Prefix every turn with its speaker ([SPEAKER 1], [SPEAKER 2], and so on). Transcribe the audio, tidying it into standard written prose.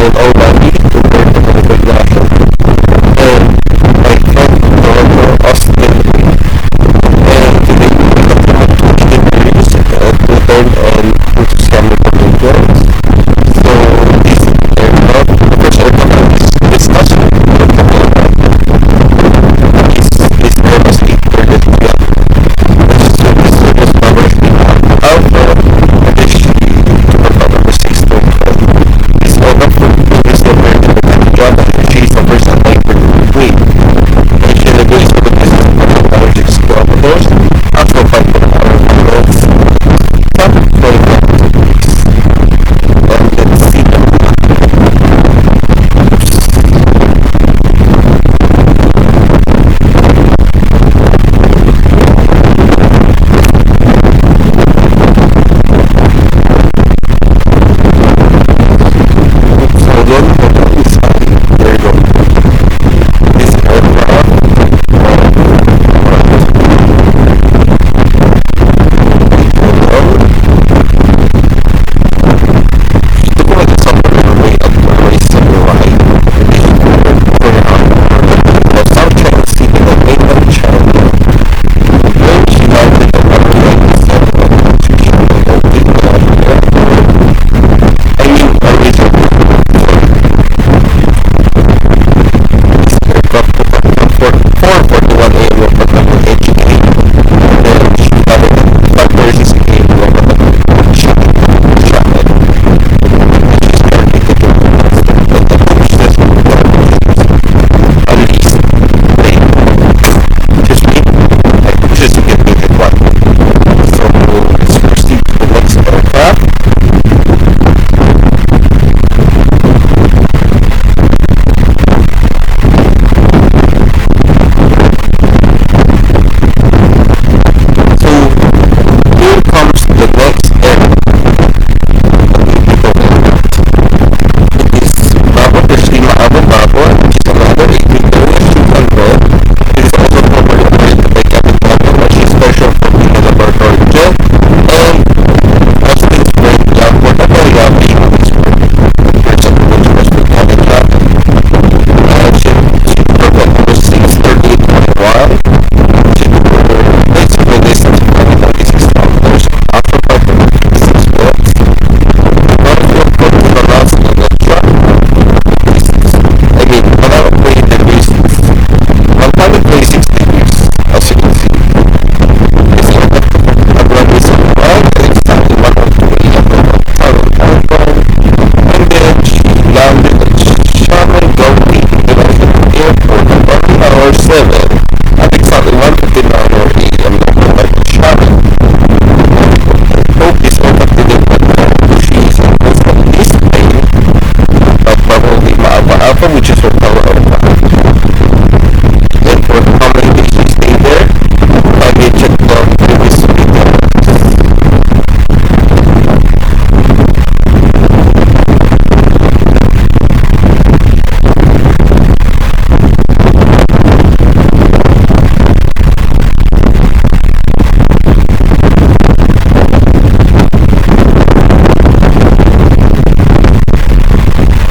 [SPEAKER 1] and already compared to the aviation. And my friend Dr. Austin, and today we will talk about 2 interviews to turn on into Xiamen communications. So this aircraft, the first aircraft is discussed with Portabella is this Airbus A330-300. This was published in Alpha, and this number 612. This aircraft is compared to the job and she suffers a hypertrophy. And she negotiates with this technology kilometers, actual 5.5 miles, traffic flowing down to this. And let's see them. Which is